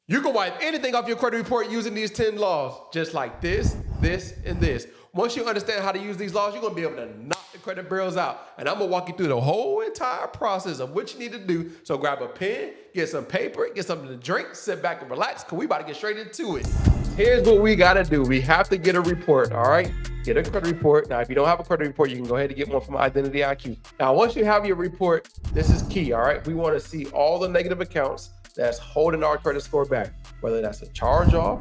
You can wipe anything off your credit report using these 10 laws, just like this, this, and this. Once you understand how to use these laws, you're gonna be able to knock the credit bureaus out. And I'm gonna walk you through the whole entire process of what you need to do. So grab a pen, get some paper, get something to drink, sit back and relax, because we about to get straight into it. Here's what we gotta do. We have to get a report, all right? Get a credit report. Now, if you don't have a credit report, you can go ahead and get one from Identity IQ. Now, once you have your report, this is key, all right? We wanna see all the negative accounts that's holding our credit score back, whether that's a charge-off,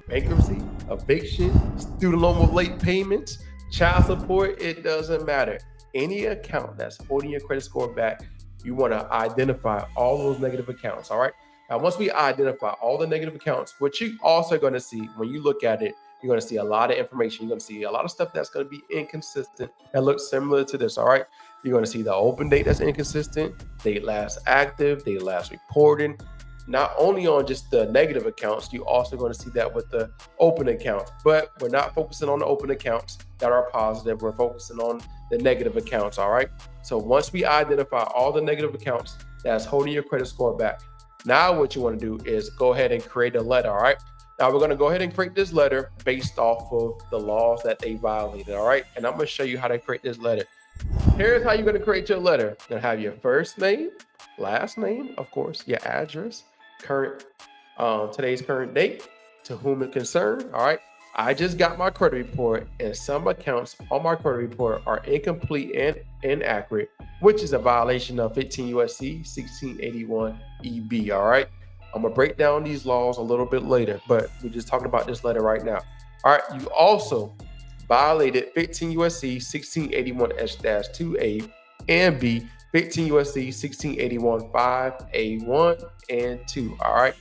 bankruptcy, eviction, student loan with late payments, child support, it doesn't matter. Any account that's holding your credit score back, you want to identify all those negative accounts, all right? Now, once we identify all the negative accounts, what you also going to see when you look at it, you're going to see a lot of information. You're going to see a lot of stuff that's going to be inconsistent that looks similar to this, all right? You're going to see the open date that's inconsistent, date last active, date last reporting. Not only on just the negative accounts, you also going to see that with the open accounts, but we're not focusing on the open accounts that are positive. We're focusing on the negative accounts, all right? So once we identify all the negative accounts that's holding your credit score back, now what you want to do is go ahead and create a letter, all right? Now we're going to go ahead and create this letter based off of the laws that they violated, all right? And I'm going to show you how to create this letter. Here's how you're going to create your letter. You're going to have your first name, last name, of course, your address, today's current date, to whom it concerned. All right. I just got my credit report, and some accounts on my credit report are incomplete and inaccurate, which is a violation of 15 USC 1681 EB. All right. I'm gonna break down these laws a little bit later, but we're just talking about this letter right now. All right. You also violated 15 USC 1681-2A and B, 15 USC 1681 5A1 and 2. All right.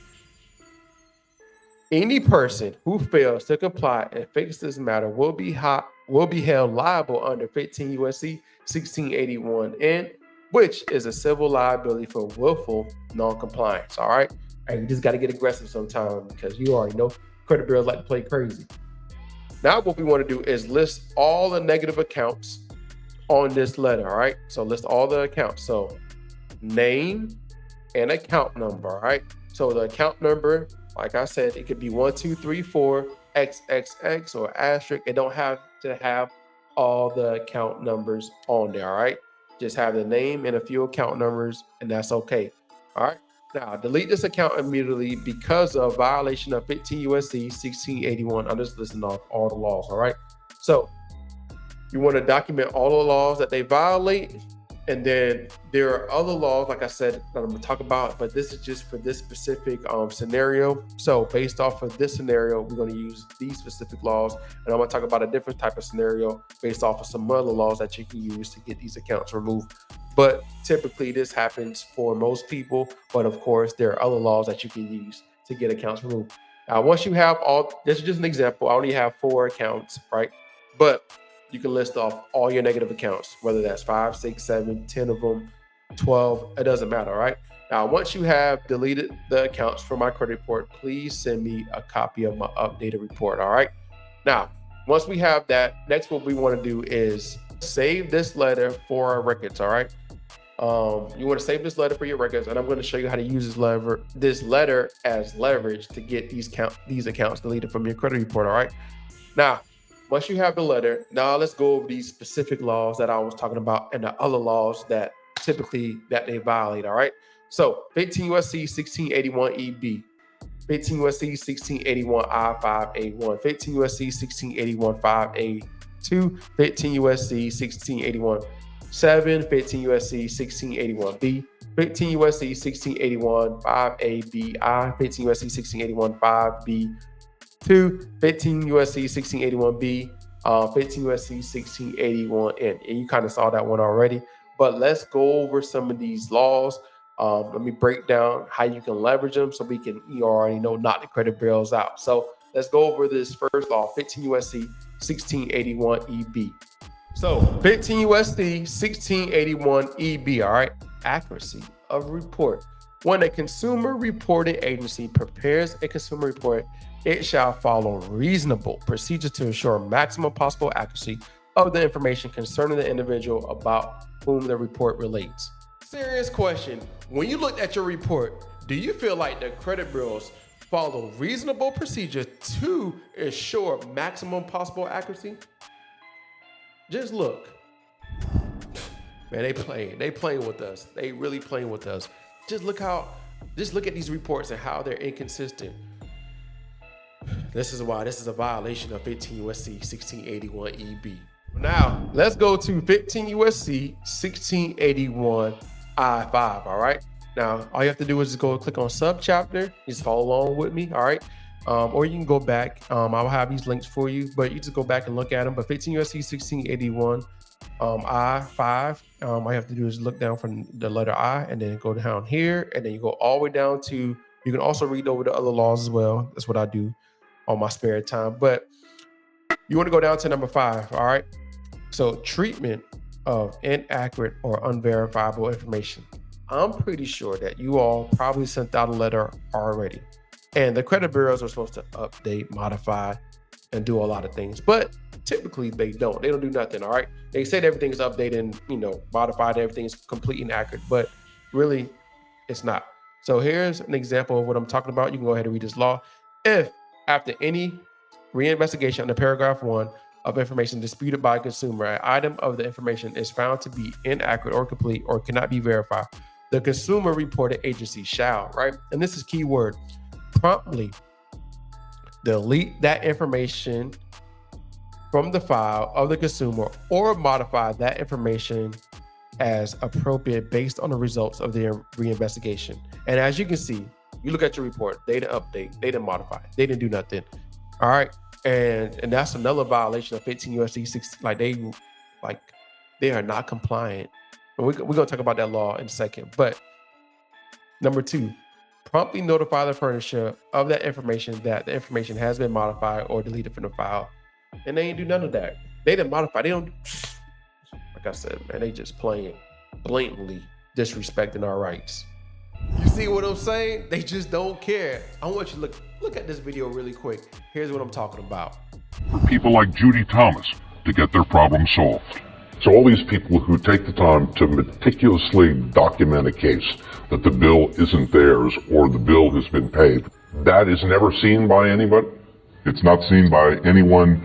Any person who fails to comply and fix this matter will be held liable under 15 USC 1681 N, which is a civil liability for willful non-compliance. All right. And you just got to get aggressive sometimes, because you already know credit bureaus like to play crazy. Now what we want to do is list all the negative accounts on this letter, all right? So list all the accounts. So name and account number, all right? So the account number, like I said, it could be 1234 XXX or asterisk. It don't have to have all the account numbers on there, all right? Just have the name and a few account numbers, and that's okay, all right? Now, delete this account immediately because of violation of 15 USC 1681. I'm just listing off all the laws, all right? So you want to document all the laws that they violate. And then there are other laws, like I said, that I'm going to talk about, but this is just for this specific scenario. So based off of this scenario, we're going to use these specific laws. And I'm going to talk about a different type of scenario based off of some other laws that you can use to get these accounts removed. But typically this happens for most people. But of course, there are other laws that you can use to get accounts removed. Now, once you have all, this is just an example. I only have 4 accounts, right? But you can list off all your negative accounts, whether that's 5, 6, 7, 10 of them, 12, it doesn't matter, all right? Now, once you have deleted the accounts from my credit report, please send me a copy of my updated report, all right? Now, once we have that, next what we want to do is save this letter for our records, all right? You want to save this letter for your records, and I'm going to show you how to use this letter as leverage to get these accounts deleted from your credit report, all right? Now, once you have the letter, now let's go over these specific laws that I was talking about and the other laws that typically that they violate, all right? So 15 USC 1681 EB, 15 USC 1681 I5A1, 15 USC 1681 5A2, 15 USC 1681 7, 15 USC 1681 B, 15 USC 1681 5AB, 15 USC 1681 5B, 15 USC 1681B, 15 USC 1681N. And you kind of saw that one already, but let's go over some of these laws. Let me break down how you can leverage them so you already know not to credit bureaus out. So let's go over this first law, 15 USC 1681 EB. So 15 USC 1681 EB, all right, accuracy of report. When a consumer reporting agency prepares a consumer report, it shall follow reasonable procedures to ensure maximum possible accuracy of the information concerning the individual about whom the report relates. Serious question. When you looked at your report, do you feel like the credit bureaus follow reasonable procedure to ensure maximum possible accuracy. Just look. Man, they playing with us. They really playing with us. Just look at these reports and how they're inconsistent. This is why this is a violation of 15 USC 1681 EB. Now, let's go to 15 USC 1681 I5, all right? Now, all you have to do is just go click on subchapter. Just follow along with me, all right? Or you can go back. I'll have these links for you, but you just go back and look at them. But 15 USC 1681 I5, all you have to do is look down from the letter I and then go down here, and then you go all the way down to, you can also read over the other laws as well. That's what I do on my spare time. But you want to go down to number 5, all right? So treatment of inaccurate or unverifiable information. I'm pretty sure that you all probably sent out a letter already. And the credit bureaus are supposed to update, modify, and do a lot of things. But typically they don't. They don't do nothing, all right? They said everything's updated and, modified, everything's complete and accurate, but really it's not. So here's an example of what I'm talking about. You can go ahead and read this law. If after any reinvestigation under paragraph 1 of information disputed by a consumer, an item of the information is found to be inaccurate or complete or cannot be verified, the consumer reporting agency shall, right? And this is key word, promptly delete that information from the file of the consumer or modify that information as appropriate based on the results of their reinvestigation. And as you can see, you look at your report, they didn't update, they didn't modify, they didn't do nothing. All right. And that's another violation of 15 USC 16. They are not compliant. And we're going to talk about that law in a second. But number 2, promptly notify the furnisher of that information that the information has been modified or deleted from the file. And they ain't do none of that. They didn't modify. They don't, like I said, man, they just playing, blatantly disrespecting our rights. You see what I'm saying? They just don't care. I want you to look at this video really quick. Here's what I'm talking about. For people like Judy Thomas to get their problem solved. So all these people who take the time to meticulously document a case that the bill isn't theirs or the bill has been paid, that is never seen by anybody. It's not seen by anyone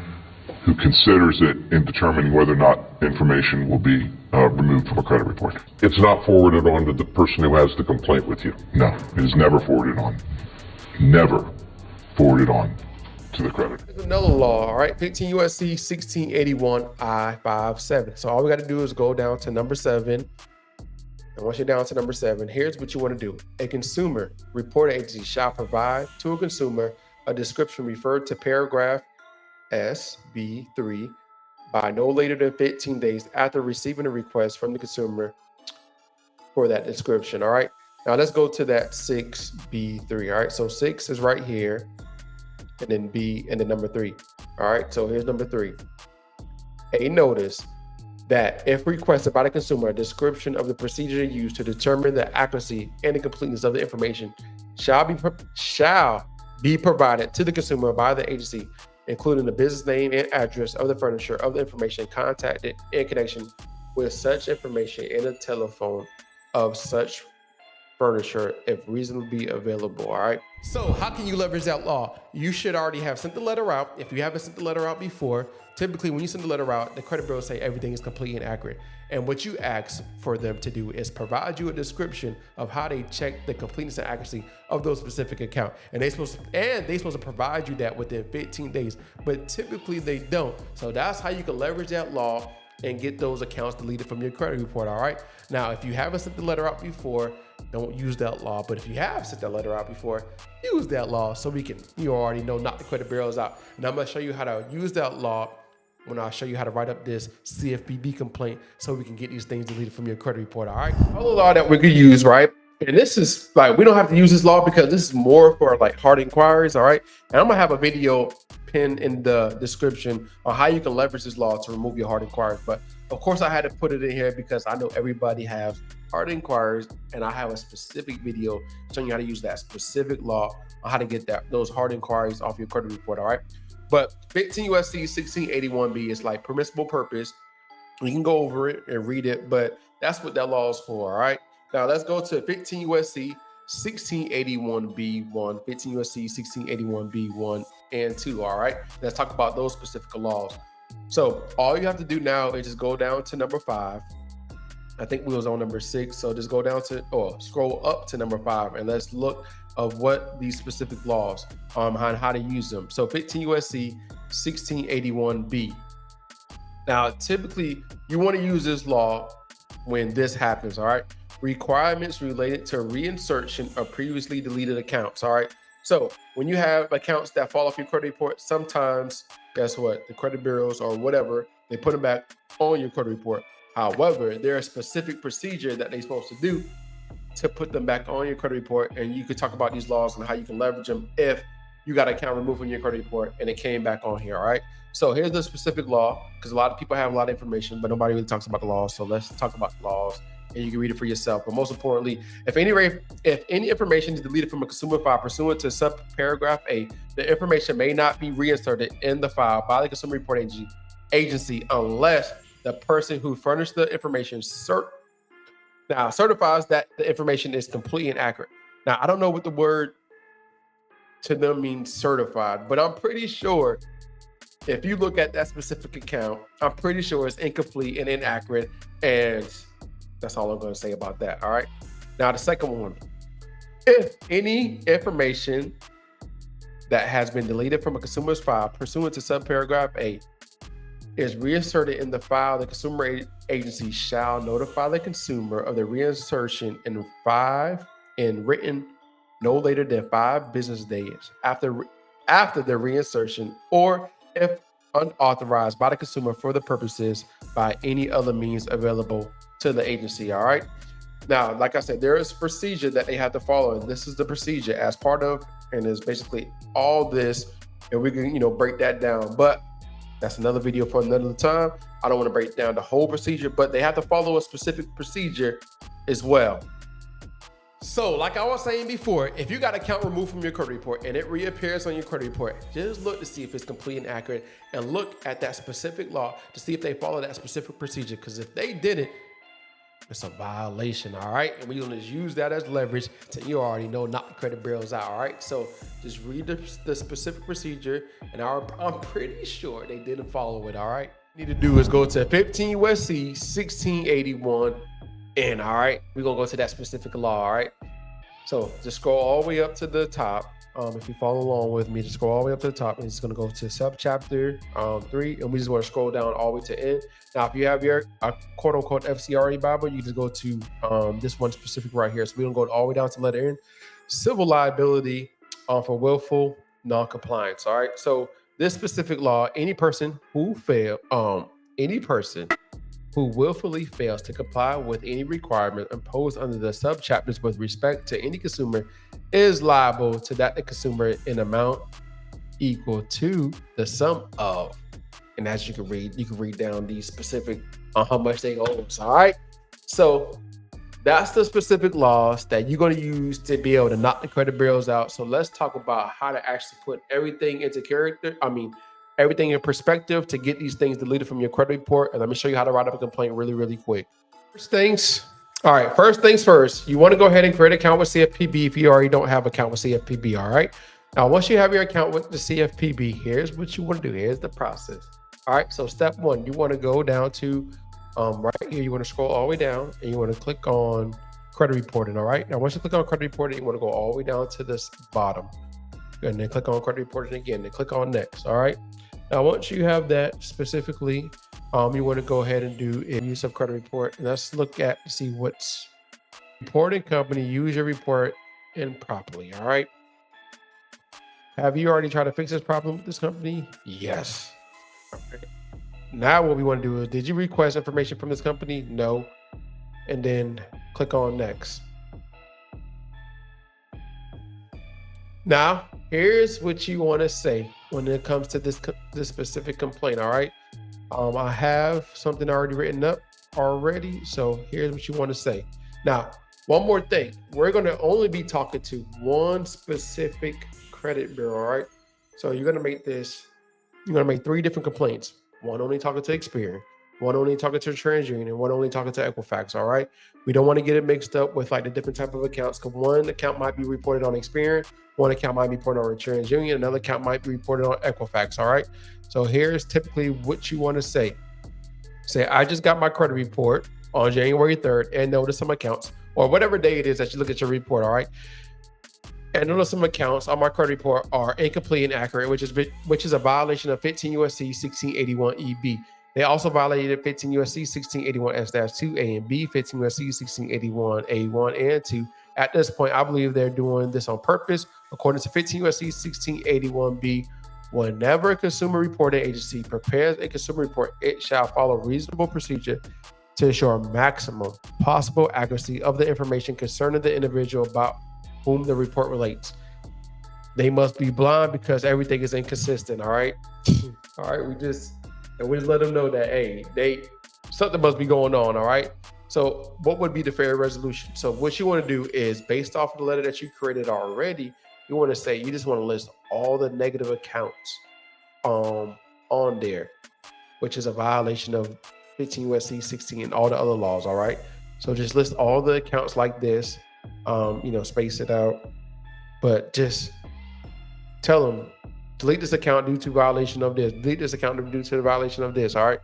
who considers it in determining whether or not information will be removed from a credit report. It's not forwarded on to the person who has the complaint with you. No, it is never forwarded on. Never forwarded on to the creditor. There's another law, all right? 15 USC 1681 I57. So all we got to do is go down to number 7. And once you're down to number 7, here's what you want to do. A consumer reporting agency shall provide to a consumer a description referred to paragraph SB3 by no later than 15 days after receiving a request from the consumer for that description, all right? Now let's go to that 6B3, all right? So 6 is right here, and then B, and then number 3, all right? So here's number 3. A notice that if requested by the consumer, a description of the procedure used to determine the accuracy and the completeness of the information shall be provided to the consumer by the agency, including the business name and address of the furnisher of the information contacted in connection with such information and a telephone of such furniture if reasonably available, all right? So how can you leverage that law? You should already have sent the letter out. If you haven't sent the letter out before, typically when you send the letter out, the credit bureau say everything is complete and accurate. And what you ask for them to do is provide you a description of how they check the completeness and accuracy of those specific account. And they're supposed to provide you that within 15 days, but typically they don't. So that's how you can leverage that law and get those accounts deleted from your credit report, all right? Now, if you haven't sent the letter out before, don't use that law. But if you have sent that letter out before, use that law so you already know knock the credit bureaus out. And I'm gonna show you how to use that law when I show you how to write up this CFPB complaint so we can get these things deleted from your credit report, all right? Another law that we could use, right? And this is we don't have to use this law because this is more for hard inquiries, all right? And I'm gonna have a video pinned in the description on how you can leverage this law to remove your hard inquiries. But of course I had to put it in here because I know everybody has hard inquiries, and I have a specific video showing you how to use that specific law on how to get those hard inquiries off your credit report, all right? But 15 USC 1681B is permissible purpose. You can go over it and read it, but that's what that law is for, all right? Now let's go to 15 USC 1681B1, 15 USC 1681B1 and 2. All right, let's talk about those specific laws. So all you have to do now is just go down to number 5. I think we was on number 6, so just go down to or scroll up to number 5, and let's look of what these specific laws and how to use them. So 15 USC 1681B. Now, typically, you want to use this law when this happens, all right? Requirements related to reinsertion of previously deleted accounts, all right? So when you have accounts that fall off your credit report, sometimes, guess what? The credit bureaus or whatever, they put them back on your credit report. However, there's a specific procedure that they're supposed to do to put them back on your credit report, and you could talk about these laws and how you can leverage them if you got an account removed from your credit report and it came back on here, all right? So here's the specific law, because a lot of people have a lot of information, but nobody really talks about the laws. So let's talk about the laws, and you can read it for yourself. But most importantly, if any information is deleted from a consumer file pursuant to subparagraph A, the information may not be reinserted in the file by the consumer report agency unless the person who furnished the information certifies that the information is complete and accurate. Now, I don't know what the word to them means certified, but I'm pretty sure if you look at that specific account, I'm pretty sure it's incomplete and inaccurate. And that's all I'm going to say about that. All right. Now, the second one, if any information that has been deleted from a consumer's file pursuant to subparagraph A is reinserted in the file, the consumer agency shall notify the consumer of the reinsertion in written no later than 5 business days after the reinsertion, or if unauthorized by the consumer for the purposes by any other means available to the agency. All right. Now, like I said, there is a procedure that they have to follow, and this is the procedure as part of, and is basically all this, and we can, break that down. But that's another video for another time. I don't want to break down the whole procedure, but they have to follow a specific procedure as well. So, like I was saying before, if you got an account removed from your credit report and it reappears on your credit report, just look to see if it's complete and accurate, and look at that specific law to see if they follow that specific procedure. Because if they didn't, it's a violation, all right? And we're gonna just use that as leverage to, you already know, knock the credit bureaus out, all right? So just read the specific procedure, and I'm pretty sure they didn't follow it, all right? What you need to do is go to 15 USC 1681 N, all right? We're gonna go to that specific law, all right? So just scroll all the way up to the top. If you follow along with me, just scroll all the way up to the top, and it's going to go to subchapter 3, and we just want to scroll down all the way to end. Now, if you have your quote-unquote FCRE Bible, you just go to this one specific right here. So we don't go all the way down to letter N. Civil liability for willful non-compliance, all right? So this specific law, any person who willfully fails to comply with any requirement imposed under the subchapters with respect to any consumer is liable to that the consumer in amount equal to the sum of. And as you can read down these specific on how much they owe us. All right. So that's the specific laws that you're going to use to be able to knock the credit bureaus out. So let's talk about how to actually put everything into everything in perspective to get these things deleted from your credit report. And let me show you how to write up a complaint really, really quick. First things first, you want to go ahead and create an account with CFPB if you already don't have an account with CFPB, all right? Now, once you have your account with the CFPB, here's what you want to do. Here's the process. All right, so step 1, you want to go down to right here. You want to scroll all the way down, and you want to click on credit reporting, all right? Now, once you click on credit reporting, you want to go all the way down to this bottom, and then click on credit reporting again, then click on next, all right? Now, once you have that specifically, you want to go ahead and do a use of credit report. And let's look at see what's reporting company. Use your report improperly. All right. Have you already tried to fix this problem with this company? Yes. All right. Now what we want to do is, did you request information from this company? No. And then click on next. Now, here's what you want to say when it comes to this specific complaint. All right. I have something already written up already. So here's what you want to say. Now, one more thing. We're going to only be talking to one specific credit bureau. All right. So you're going to make 3 different complaints. One only talking to Experian, one only talking to TransUnion, and one only talking to Equifax. All right. We don't want to get it mixed up with like the different type of accounts, because one account might be reported on Experian, one account might be reported on TransUnion, another account might be reported on Equifax. All right. So here's typically what you want to say. Say, I just got my credit report on January 3rd and notice some accounts, or whatever day it is that you look at your report. All right. And notice some accounts on my credit report are incomplete and accurate, which is a violation of 15 USC 1681 EB. They also violated 15 USC 1681 S-2 A and B, 15 USC 1681 A1 and 2. At this point, I believe they're doing this on purpose. According to 15 USC 1681 B, whenever a consumer reporting agency prepares a consumer report, it shall follow reasonable procedure to ensure maximum possible accuracy of the information concerning the individual about whom the report relates. They must be blind because everything is inconsistent. All right. All right. We just let them know that, hey, something must be going on. All right. So what would be the fair resolution? So what you want to do is, based off of the letter that you created already, you want to say, you just want to list all the negative accounts on there, which is a violation of 15 USC 16 and all the other laws. All right. So just list all the accounts like this. Space it out, but just tell them, delete this account due to violation of this, delete this account due to the violation of this. All right.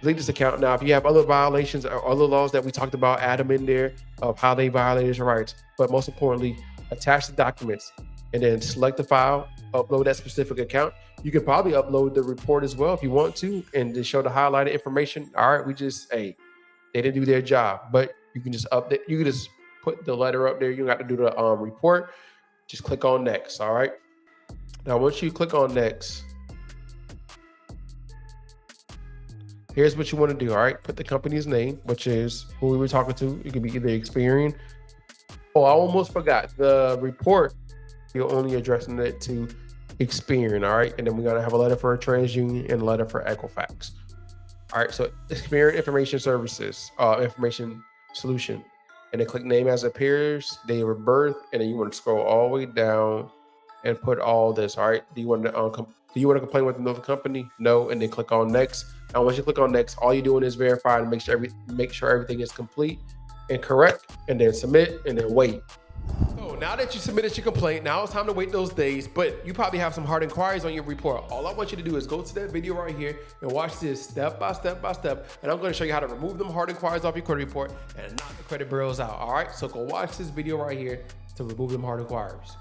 Delete this account. Now, if you have other violations or other laws that we talked about, add them in there of how they violated your rights. But most importantly, attach the documents and then select the file, upload that specific account. You can probably upload the report as well if you want to, and just show the highlighted information. All right. They didn't do their job, but you can just update. You can just put the letter up there. You don't have to do the report. Just click on next. All right. Now, once you click on next, here's what you want to do. All right. Put the company's name, which is who we were talking to. It could be either Experian. Oh, I almost forgot. The report, you're only addressing it to Experian. All right. And then we're going to have a letter for TransUnion and a letter for Equifax. All right. So Experian Information Services, Information Solution. And then click name as appears, date of birth, and then you want to scroll all the way down and put all this. All right. Do you want to complain with another company? No. And then click on next. And once you click on next, all you're doing is verify and make sure everything is complete and correct, and then submit, and then wait. So now that you submitted your complaint, now it's time to wait those days, but you probably have some hard inquiries on your report. All I want you to do is go to that video right here and watch this step by step, and I'm going to show you how to remove them hard inquiries off your credit report and knock the credit bureaus out. All right, so go watch this video right here to remove them hard inquiries.